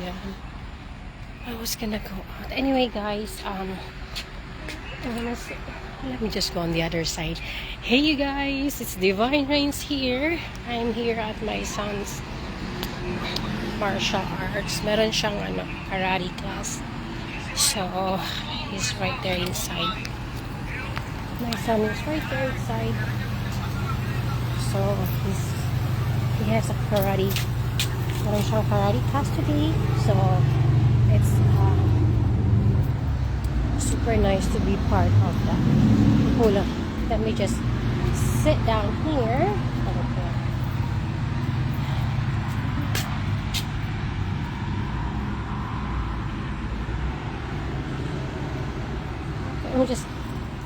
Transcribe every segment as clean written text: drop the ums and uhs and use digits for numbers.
ayan. I was gonna go out. Anyway, guys, let me just go on the other side. Hey, you guys, it's Divine Rains here. I'm here at my son's martial arts. Meron siyang karate class. So, he's right there inside. My son is right there inside. So, he has a karate. Meron siyang karate class today. So, it's super nice to be part of that. Hold on. Let me just sit down here. Okay.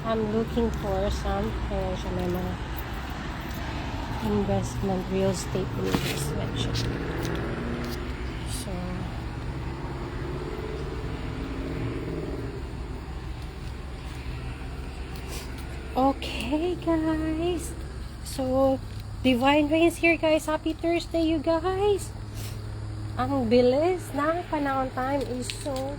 I'm looking for some financial mga investment, real estate investment. So, okay, guys. So, Divine Rains here, guys. Happy Thursday, you guys. Ang bilis na panahon. Time is so...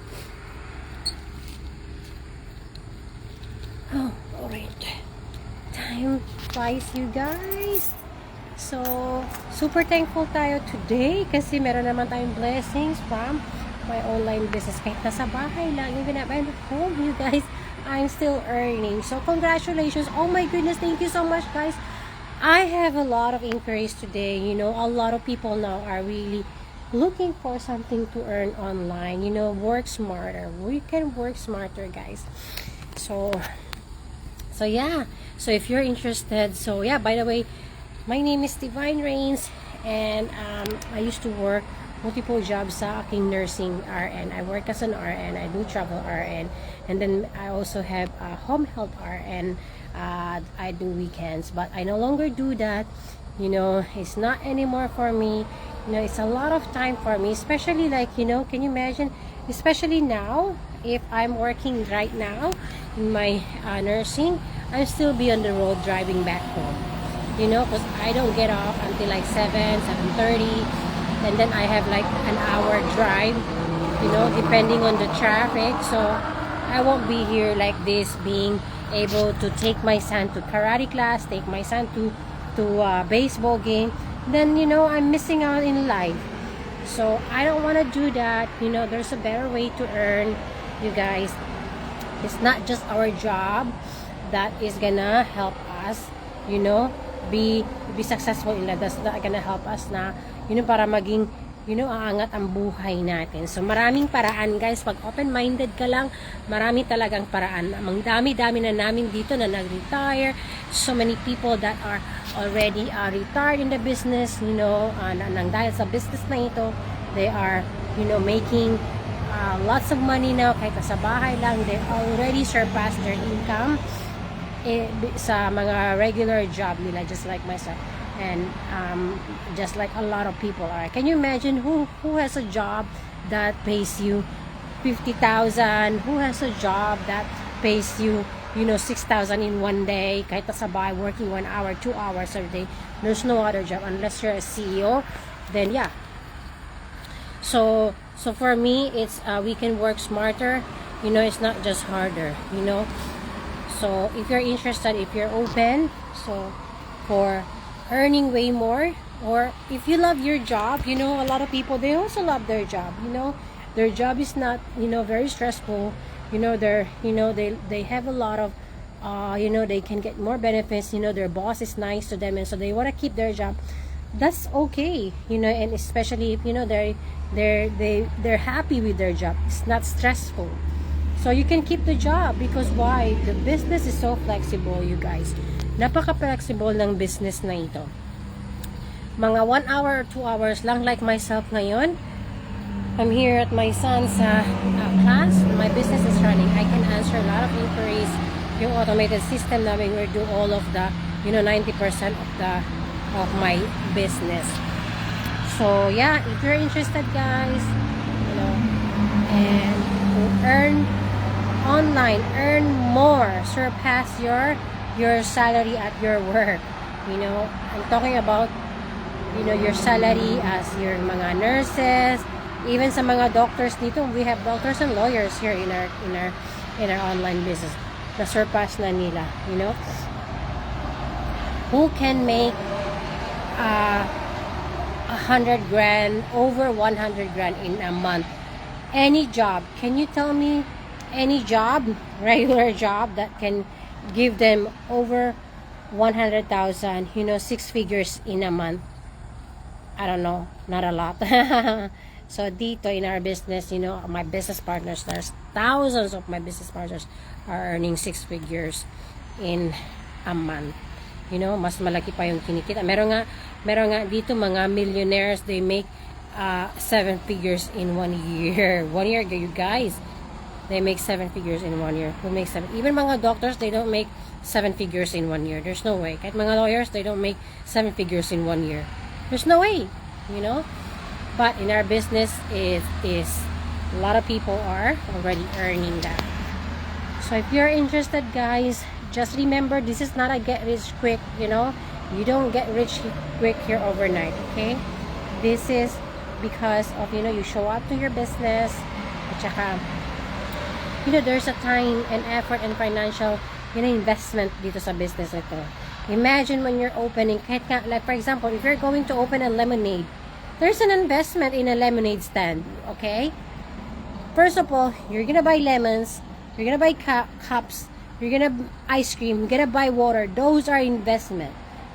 Oh, alright. Time flies, you guys. So, super thankful tayo today kasi meron naman tayong blessings from my online business. Kahit nasa bahay lang, even at home, you guys, I'm still earning. So, congratulations. Oh my goodness, thank you so much, guys. I have a lot of inquiries today. You know, a lot of people now are really looking for something to earn online. You know, work smarter. We can work smarter, guys. So yeah. So if you're interested, so yeah, by the way, my name is Divine Rains, and I used to work multiple jobs sa aking nursing RN. I work as an RN, I do travel RN, and then I also have a home health RN. I do weekends, but I no longer do that. You know, it's not anymore for me. You know, it's a lot of time for me, especially like, you know, can you imagine, especially now, if I'm working right now in my nursing, I'll still be on the road driving back home. You know, because I don't get off until like 7:30, and then I have like an hour drive, you know, depending on the traffic. So I won't be here like this, being able to take my son to karate class, take my son to baseball game. Then, you know, I'm missing out in life. So I don't want to do that. You know, there's a better way to earn, you guys. It's not just our job that is gonna help us, you know, be successful in life. That's not gonna help us na, you know, para maging, you know, aangat ang buhay natin. So maraming paraan, guys. Pag open-minded ka lang, marami talagang paraan. Ang dami-dami na namin dito na nag-retire. So many people that are already retired in the business, you know, nang dahil sa business na ito, they are, you know, making lots of money now. Kahit sa bahay lang, they already surpassed their income sa mga regular job nila, just like myself, and just like a lot of people are. Can you imagine who has a job that pays you 50,000? Who has a job that pays you, you know, 6,000 in one day? Kahit sa bahay, working 1 hour, 2 hours a day. There's no other job unless you're a CEO. Then yeah. So for me, it's we can work smarter. You know, it's not just harder. You know. So if you're interested, if you're open, so for earning way more, or if you love your job, you know, a lot of people, they also love their job. You know, their job is not, you know, very stressful. You know, they have a lot of you know, they can get more benefits. You know, their boss is nice to them, and so they want to keep their job. That's okay, you know, and especially if, you know, they're happy with their job. It's not stressful. So you can keep the job because why? The business is so flexible, you guys. Napaka-flexible ng business na ito. Mga 1 hour or 2 hours lang, like myself ngayon. I'm here at my son's class. My business is running. I can answer a lot of inquiries. Yung automated system namin will do all of the, you know, 90% of my business. So yeah, if you're interested, guys, you know, and to earn online, earn more, surpass your salary at your work. You know, I'm talking about, you know, your salary as your mga nurses, Even sa mga doctors dito, we have doctors and lawyers here in our online business. Na-surpass na nila, you know? Who can make 100 grand, over 100 grand in a month? Any job. Can you tell me any job, regular job, that can give them over 100,000, you know, 6 figures in a month? I don't know, not a lot. So dito in our business, you know, my business partners, there's thousands of my business partners are earning 6 figures in a month. You know, mas malaki pa yung kinikita. Meron nga dito mga millionaires, they make 7 figures in 1 year. 1 year, you guys. They make 7 figures in 1 year. Who makes 7? Even mga doctors, they don't make 7 figures in 1 year. There's no way. Kahit mga lawyers, they don't make 7 figures in 1 year. There's no way, you know. But in our business, is a lot of people are already earning that. So if you're interested, guys, just remember, this is not a get rich quick, you know. You don't get rich quick here overnight, okay? This is because of, you know, you show up to your business, at saka, you know, there's a time and effort and financial, you know, investment dito sa business ito. Imagine when you're opening, kahit nga, like for example, if you're going to open a lemonade, there's an investment in a lemonade stand, okay? First of all, you're gonna buy lemons, you're gonna buy cups, you're gonna ice cream, you're gonna buy water. Those are investment.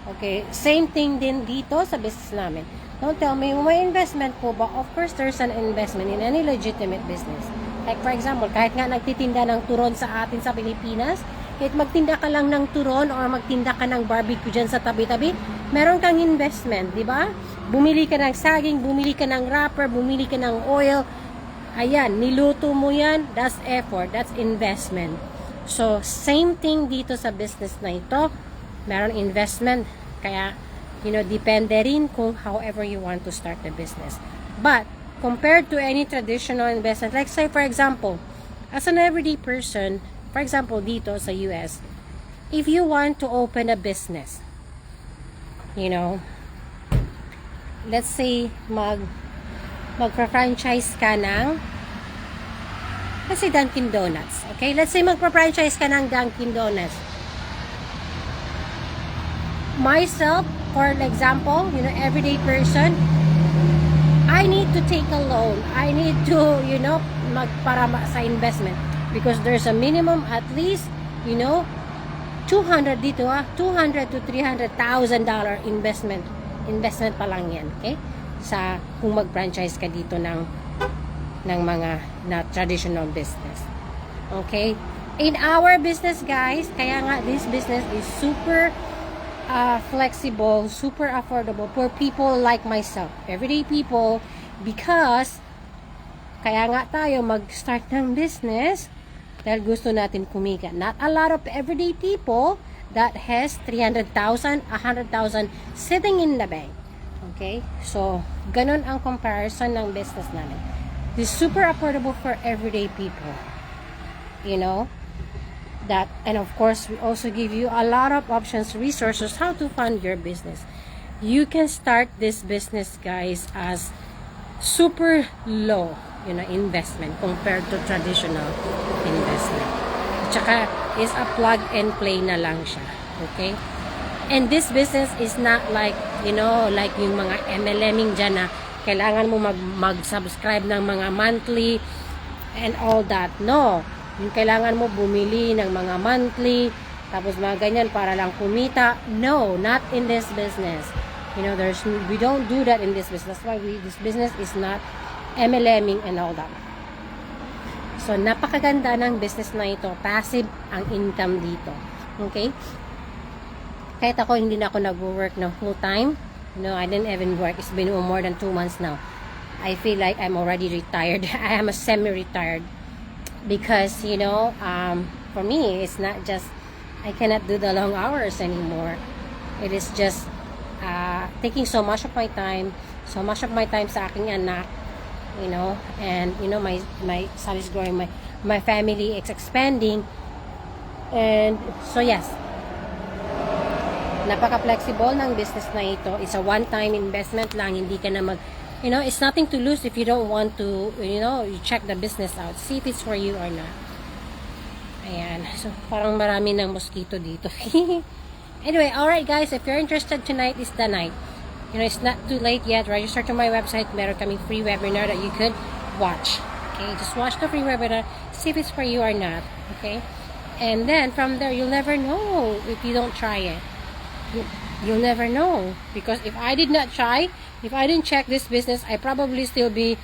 Okay? Same thing din dito sa business namin. Don't tell me, may investment po ba? Of course, there's an investment in any legitimate business. Like for example, kahit nga nagtitinda ng turon sa atin sa Pilipinas, kahit magtinda ka lang ng turon or magtinda ka ng barbecue dyan sa tabi-tabi, meron kang investment, di ba? Bumili ka ng saging, bumili ka ng wrapper, bumili ka ng oil. Ayan, niluto mo yan, that's effort, that's investment. So, same thing dito sa business na ito. Meron investment. Kaya, you know, depende rin kung however you want to start the business. But, compared to any traditional investment, like say for example, as an everyday person, for example, dito sa US, if you want to open a business, you know, let's say, mag-franchise ka ng, let's say Dunkin Donuts. Okay? Let's say mag-franchise ka ng Dunkin Donuts. Myself, for example, you know, everyday person, I need to take a loan. I need to, you know, para sa investment. Because there's a minimum at least, you know, 200 dito $200 to $300,000 investment. Investment pa lang yan, okay? Sa kung mag-franchise ka dito ng mga na traditional business. Okay? In our business, guys, kaya nga this business is super flexible, super affordable for people like myself, everyday people, because kaya nga tayo mag-start ng business dahil gusto natin kumita. Not a lot of everyday people that has 300,000, 100,000 sitting in the bank. Okay? So, ganun ang comparison ng business namin. It's super affordable for everyday people. You know? That, and of course, we also give you a lot of options, resources, how to fund your business. You can start this business, guys, as super low, you know, investment compared to traditional investment. Tsaka is a plug and play na lang siya. Okay? And this business is not like, you know, like yung mga MLMing dyan na kailangan mo mag-subscribe ng mga monthly and all that. No. Yung kailangan mo bumili ng mga monthly, tapos mga ganyan para lang kumita. No, not in this business. You know, we don't do that in this business. That's why this business is not MLMing and all that. So, napakaganda ng business na ito. Passive ang income dito. Okay? Kahit ako, hindi na ako nag-work ng full time. No, I didn't even work. It's been more than 2 months now. I feel like I'm already retired. I am a semi-retired. Because, you know, for me, it's not just, I cannot do the long hours anymore. It is just taking so much of my time sa aking anak, you know, and, you know, my son is growing, my family is expanding, and, so yes, napaka-flexible ng business na ito. It's a one-time investment lang, hindi ka na You know, it's nothing to lose if you don't want to, you know, you check the business out. See if it's for you or not. Ayan. So, parang marami ng mosquito dito. Anyway, alright guys, if you're interested, tonight is the night. You know, it's not too late yet. Register to my website. Meron kaming free webinar that you could watch. Okay, just watch the free webinar. See if it's for you or not. Okay, and then from there, you'll never know if you don't try it. You'll never know, because if I did not try, if I didn't check this business, I probably still be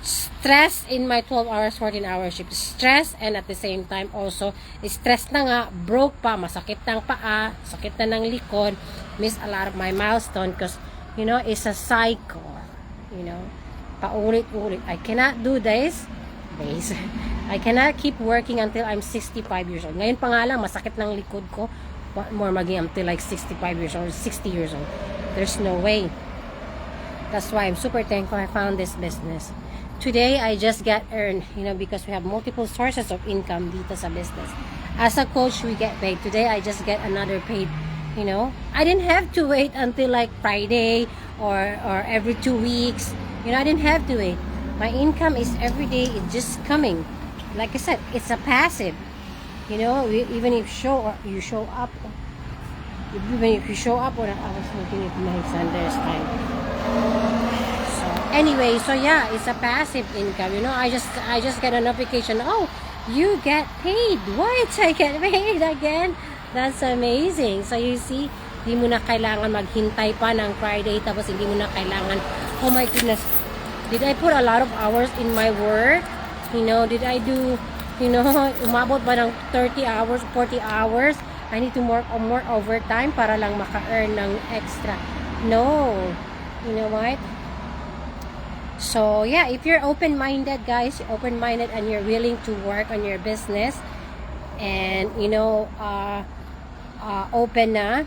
stressed in my 12 hours, 14 hour shift. Stress, and at the same time also, stress na nga, broke pa, masakit ng paa, sakit na ng likod, miss a lot of my milestone, because, you know, it's a cycle, you know, paulit-ulit. I cannot do this. I cannot keep working until I'm 65 years old. Ngayon pa nga lang, masakit ng likod ko. What more maging until like 65 years old, 60 years old. There's no way. That's why I'm super thankful I found this business. Today, I just got earned, you know, because we have multiple sources of income dito sa business. As a coach, we get paid. Today, I just get another paid, you know. I didn't have to wait until like Friday or every 2 weeks. You know, I didn't have to wait. My income is every day, it's just coming. Like I said, it's a passive. You know, even if you show up, even if you show up, when I was looking at my Sanders time. So anyway, so yeah, it's a passive income. You know, I just get a notification. Oh, you get paid. What? I get paid again. That's amazing. So you see, hindi mo na kailangan maghintay pa ng Friday, tapos hindi mo na kailangan, oh my goodness, did I put a lot of hours in my work? You know, did I do, you know, umabot ba ng 30 hours, 40 hours? I need to work more overtime para lang maka-earn ng extra. No. You know what? So, yeah, if you're open-minded, guys, open-minded and you're willing to work on your business and, you know, open na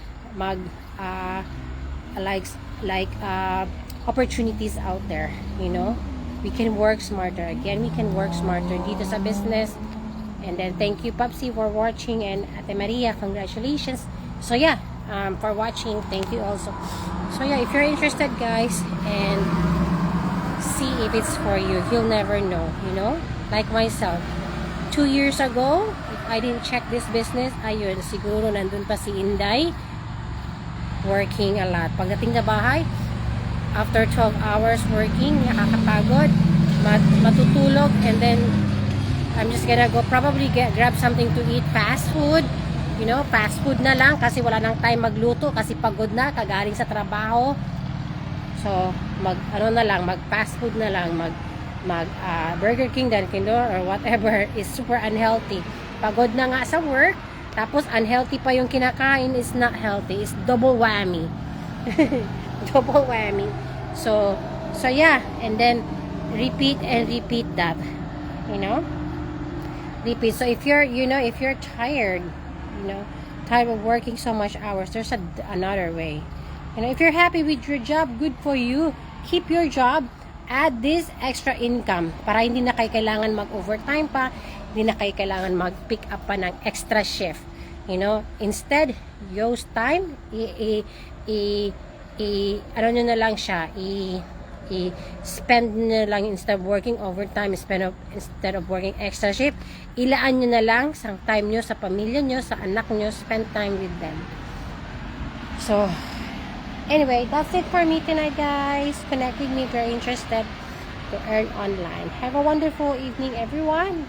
opportunities out there, you know, we can work smarter. Again, we can work smarter dito sa business. And then thank you, Papsi, for watching, and Ate Maria, congratulations. So yeah, for watching, thank you also. So yeah, if you're interested, guys, and see if it's for you, you'll never know, you know, like myself 2 years ago, if I didn't check this business, ayun, siguro nandun pa si Inday working a lot. Pagdating sa bahay, after 12 hours working, nakakapagod, matutulog, and then I'm just gonna go probably grab something to eat, fast food, you know, fast food na lang kasi wala nang time magluto kasi pagod na, kagaling sa trabaho. So, mag fast food na lang, Burger King, Dunkin' or whatever is super unhealthy. Pagod na nga sa work, tapos unhealthy pa yung kinakain, is not healthy. It's double whammy. Double whammy. So yeah, and then repeat and repeat that, you know, repeat. So if you're, you know, if you're tired, you know, tired of working so much hours, there's another way. You know, if you're happy with your job, good for you. Keep your job, add this extra income para hindi na kayo kailangan mag-overtime pa, hindi na kayo kailangan mag-pick up pa ng extra shift. You know, instead, use time, ano nyo na lang siya, spend nyo lang, instead of working overtime, instead of working extra shift, ilaan nyo na lang sa time nyo sa pamilya nyo, sa anak nyo, spend time with them. So, anyway, that's it for me tonight, guys. Connect with me if you're interested to earn online. Have a wonderful evening, everyone.